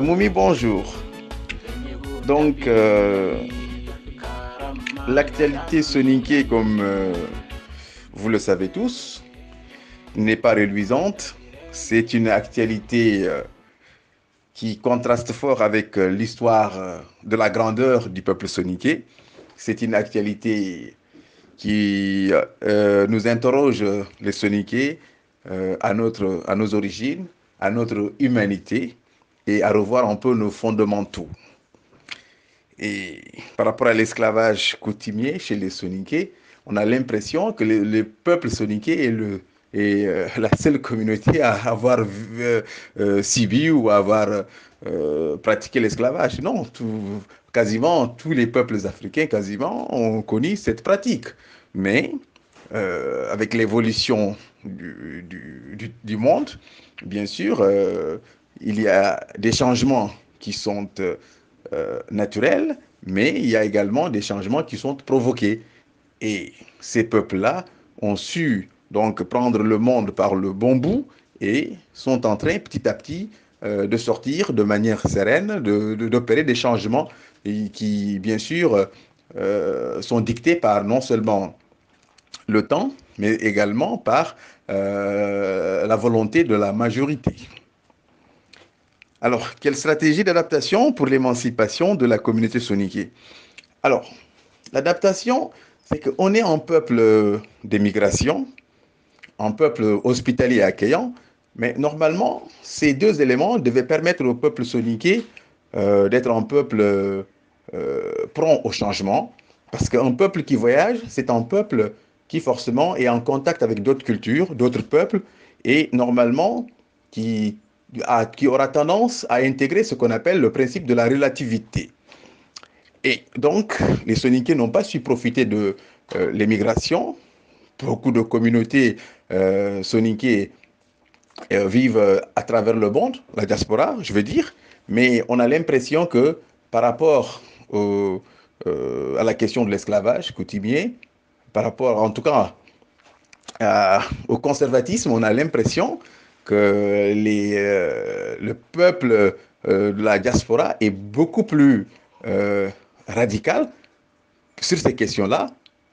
Moumi, bonjour. Donc, l'actualité soninké, comme vous le savez tous, n'est pas reluisante. C'est une actualité qui contraste fort avec l'histoire de la grandeur du peuple soninké. C'est une actualité qui nous interroge, les soninké, à nos origines, à notre humanité et à revoir un peu nos fondamentaux. Et par rapport à l'esclavage coutumier chez les Soninké, on a l'impression que le peuple soninké est la seule communauté à avoir subi ou à avoir pratiqué l'esclavage. Non, quasiment tous les peuples africains quasiment ont connu cette pratique. Mais avec l'évolution du monde, bien sûr, il y a des changements qui sont naturels, mais il y a également des changements qui sont provoqués. Et ces peuples-là ont su donc prendre le monde par le bon bout et sont en train petit à petit de sortir de manière sereine, d'opérer des changements qui, bien sûr, sont dictés par non seulement le temps, mais également par la volonté de la majorité. Alors, quelle stratégie d'adaptation pour l'émancipation de la communauté soninké? Alors, l'adaptation, c'est qu'on est un peuple d'émigration, un peuple hospitalier et accueillant, mais normalement, ces deux éléments devaient permettre au peuple soninké d'être un peuple prompt au changement, parce qu'un peuple qui voyage, c'est un peuple qui forcément est en contact avec d'autres cultures, d'autres peuples, et normalement qui aura tendance à intégrer ce qu'on appelle le principe de la relativité. Et donc, les Soninké n'ont pas su profiter de l'émigration. Beaucoup de communautés Soninké vivent à travers le monde, la diaspora, je veux dire, mais on a l'impression que par rapport à la question de l'esclavage coutumier, par rapport en tout cas au conservatisme, on a l'impression que le peuple de la diaspora est beaucoup plus radical sur ces questions-là,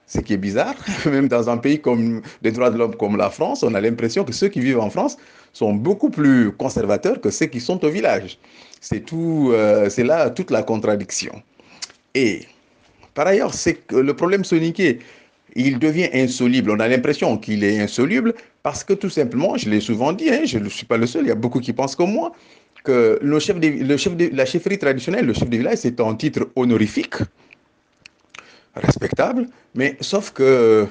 ce qui est bizarre. Même dans un pays comme des droits de l'homme comme la France, on a l'impression que ceux qui vivent en France sont beaucoup plus conservateurs que ceux qui sont au village. C'est là toute la contradiction. Et par ailleurs, c'est que le problème soninké, il devient insoluble. On a l'impression qu'il est insoluble parce que tout simplement, je l'ai souvent dit, hein, je ne suis pas le seul, il y a beaucoup qui pensent comme moi, que la chefferie traditionnelle, le chef de village, c'est un titre honorifique, respectable, mais sauf que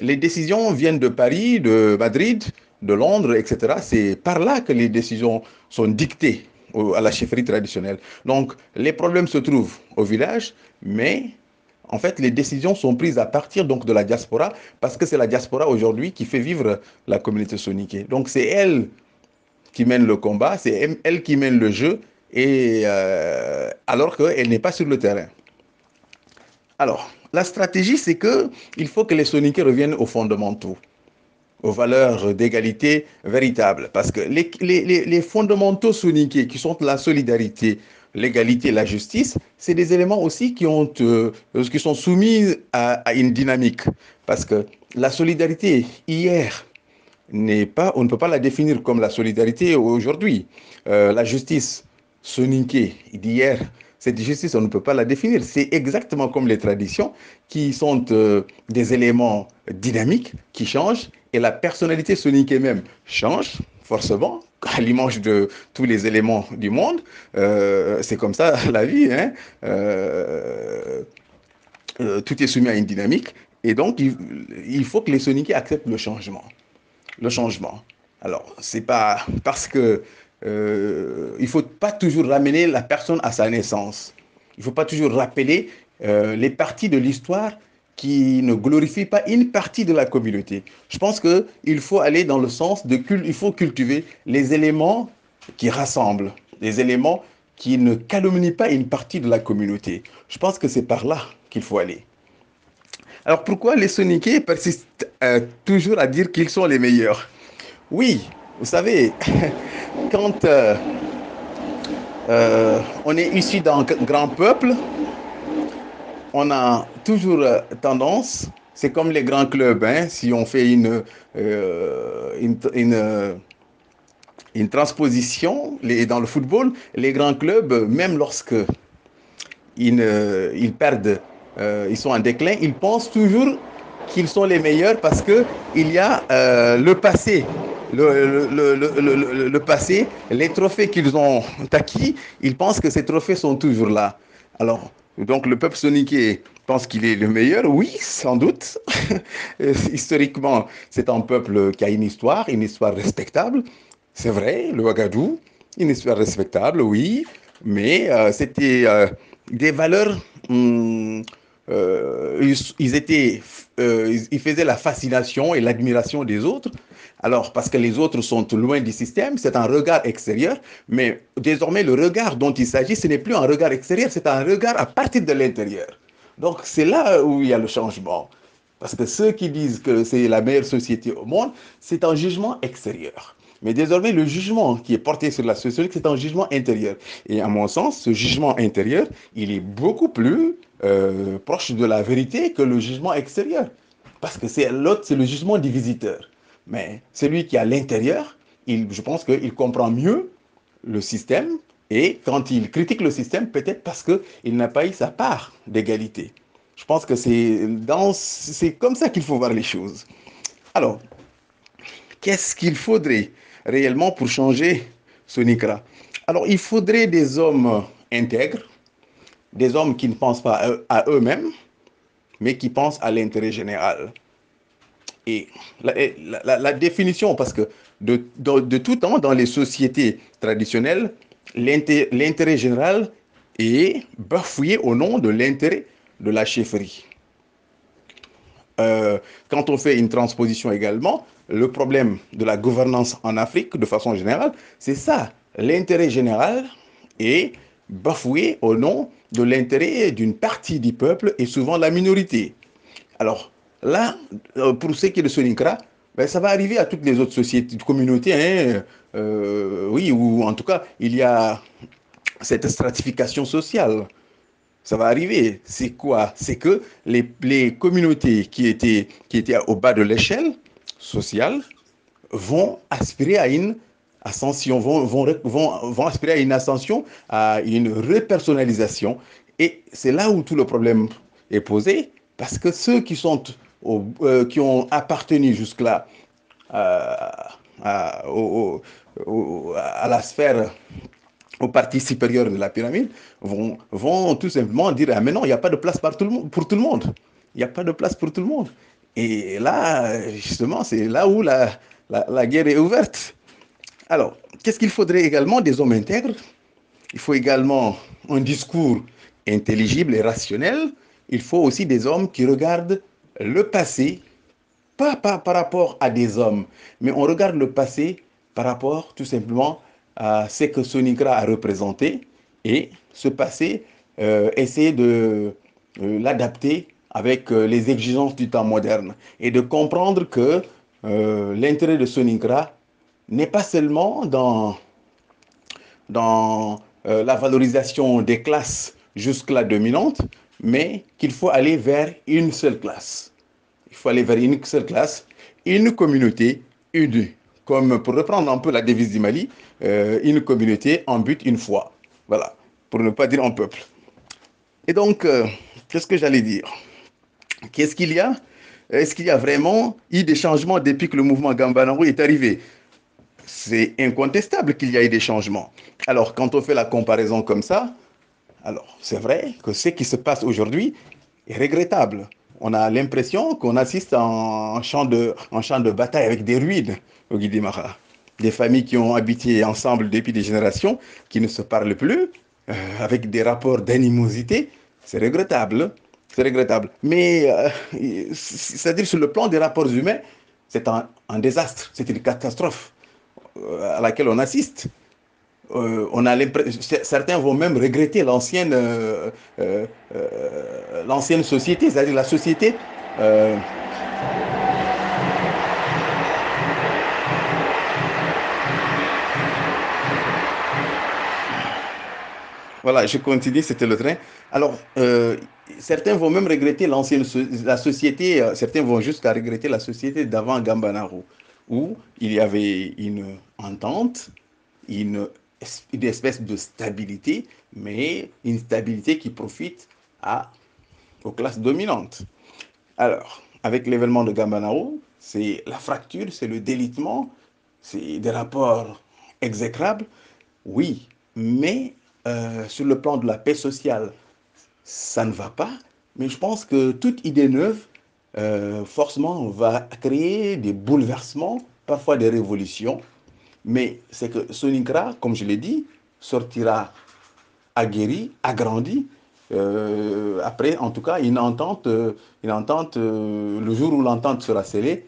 les décisions viennent de Paris, de Madrid, de Londres, etc. C'est par là que les décisions sont dictées à la chefferie traditionnelle. Donc, les problèmes se trouvent au village, mais en fait, les décisions sont prises à partir donc de la diaspora, parce que c'est la diaspora aujourd'hui qui fait vivre la communauté soninké. Donc, c'est elle qui mène le combat, c'est elle qui mène le jeu, et alors qu'elle n'est pas sur le terrain. Alors, la stratégie, c'est qu'il faut que les soninké reviennent aux fondamentaux, aux valeurs d'égalité véritables. Parce que les fondamentaux soninké, qui sont la solidarité, l'égalité, la justice, c'est des éléments aussi qui sont soumis à une dynamique. Parce que la solidarité, hier, on ne peut pas la définir comme la solidarité aujourd'hui. La justice soninké d'hier, cette justice, on ne peut pas la définir. C'est exactement comme les traditions qui sont des éléments dynamiques qui changent et la personnalité soninké même change forcément à l'image de tous les éléments du monde. C'est comme ça la vie, hein. Tout est soumis à une dynamique et donc il faut que les soninké acceptent le changement. Le changement. Alors, c'est pas parce que il ne faut pas toujours ramener la personne à sa naissance. Il ne faut pas toujours rappeler les parties de l'histoire qui ne glorifient pas une partie de la communauté. Je pense qu'il faut aller dans le sens il faut cultiver les éléments qui rassemblent, les éléments qui ne calomnient pas une partie de la communauté. Je pense que c'est par là qu'il faut aller. Alors pourquoi les Soniqués persistent toujours à dire qu'ils sont les meilleurs? Oui, vous savez, quand on est issu d'un grand peuple, on a toujours tendance, c'est comme les grands clubs, hein, si on fait une transposition dans le football, les grands clubs, même lorsque ils perdent, ils sont en déclin, ils pensent toujours qu'ils sont les meilleurs parce que il y a le passé. Le passé, les trophées qu'ils ont acquis, ils pensent que ces trophées sont toujours là. Alors, donc le peuple soniqué pense qu'il est le meilleur, oui, sans doute. Historiquement, c'est un peuple qui a une histoire respectable. C'est vrai, le Ouagadougou, une histoire respectable, oui, mais c'était des valeurs. Ils faisaient la fascination et l'admiration des autres. Alors, parce que les autres sont loin du système, c'est un regard extérieur, mais désormais, le regard dont il s'agit, ce n'est plus un regard extérieur, c'est un regard à partir de l'intérieur. Donc, c'est là où il y a le changement. Parce que ceux qui disent que c'est la meilleure société au monde, c'est un jugement extérieur. Mais désormais, le jugement qui est porté sur la société, c'est un jugement intérieur. Et à mon sens, ce jugement intérieur, il est beaucoup plus proche de la vérité que le jugement extérieur. Parce que c'est l'autre, c'est le jugement du visiteur. Mais celui qui est à l'intérieur, je pense qu'il comprend mieux le système. Et quand il critique le système, peut-être parce qu'il n'a pas eu sa part d'égalité. Je pense que c'est comme ça qu'il faut voir les choses. Alors, qu'est-ce qu'il faudrait réellement pour changer ce NICRA? Alors, il faudrait des hommes intègres, des hommes qui ne pensent pas à eux-mêmes, mais qui pensent à l'intérêt général. Et la définition, parce que de tout temps, dans les sociétés traditionnelles, l'intérêt général est bafoué au nom de l'intérêt de la chefferie. Quand on fait une transposition également, le problème de la gouvernance en Afrique, de façon générale, c'est ça. L'intérêt général est bafoué au nom de l'intérêt d'une partie du peuple et souvent la minorité. Alors là, pour ce qui est de Soningra, ben, ça va arriver à toutes les autres sociétés, communautés, hein, oui, ou en tout cas, il y a cette stratification sociale. Ça va arriver. C'est quoi? C'est que les communautés qui étaient au bas de l'échelle sociale vont aspirer à une ascension, vont aspirer à une ascension, à une repersonnalisation. Et c'est là où tout le problème est posé, parce que ceux qui ont appartenu jusque-là à la sphère aux parties supérieures de la pyramide vont tout simplement dire, ah mais non, il n'y a pas de place pour tout le monde. Il n'y a pas de place pour tout le monde. Et là, justement, c'est là où la guerre est ouverte. Alors, qu'est-ce qu'il faudrait également? Des hommes intègres. Il faut également un discours intelligible et rationnel. Il faut aussi des hommes qui regardent le passé, pas par rapport à des hommes, mais on regarde le passé par rapport tout simplement à ce que Sonigra a représenté et ce passé, essayer de l'adapter avec les exigences du temps moderne et de comprendre que l'intérêt de Sonigra n'est pas seulement dans la valorisation des classes jusque-là dominantes, mais qu'il faut aller vers une seule classe. Il faut aller vers une seule classe, une communauté unie. Comme pour reprendre un peu la devise du Mali, une communauté, un but, une foi. Voilà, pour ne pas dire un peuple. Et donc, qu'est-ce que j'allais dire? Qu'est-ce qu'il y a? Est-ce qu'il y a vraiment eu des changements depuis que le mouvement Gambanaru est arrivé? C'est incontestable qu'il y a eu des changements. Alors, quand on fait la comparaison comme ça, alors c'est vrai que ce qui se passe aujourd'hui est regrettable. On a l'impression qu'on assiste à un champ de bataille avec des ruines au Guidimara. Des familles qui ont habité ensemble depuis des générations, qui ne se parlent plus, avec des rapports d'animosité. C'est regrettable. C'est regrettable. Mais, c'est-à-dire sur le plan des rapports humains, c'est un désastre, c'est une catastrophe à laquelle on assiste. On a certains vont même regretter l'ancienne société, c'est-à-dire la société Euh, voilà, je continue, c'était le train. Alors, certains vont même regretter la société, certains vont jusqu'à regretter la société d'avant Gambanaro, où il y avait une entente, une, une espèce de stabilité, mais une stabilité qui profite aux classes dominantes. Alors, avec l'événement de Gambanaro, c'est la fracture, c'est le délitement, c'est des rapports exécrables, oui, mais sur le plan de la paix sociale, ça ne va pas. Mais je pense que toute idée neuve, forcément, va créer des bouleversements, parfois des révolutions. Mais c'est que Soningra, comme je l'ai dit, sortira aguerri, agrandi. Après, en tout cas, le jour où l'entente sera scellée,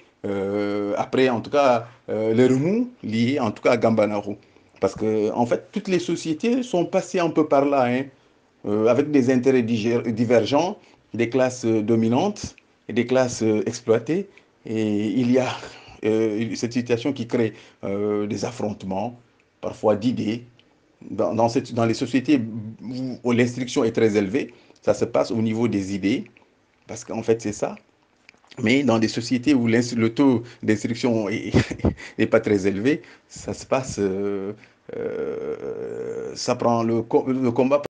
après, en tout cas, les remous liés, en tout cas, à Gambanaro. Parce que, en fait, toutes les sociétés sont passées un peu par là, hein, avec des intérêts divergents, des classes dominantes et des classes exploitées. Et il y a cette situation qui crée des affrontements, parfois d'idées, dans les sociétés où l'instruction est très élevée, ça se passe au niveau des idées, parce qu'en fait, c'est ça. Mais dans des sociétés où le taux d'instruction n'est pas très élevé, ça se passe, ça prend le combat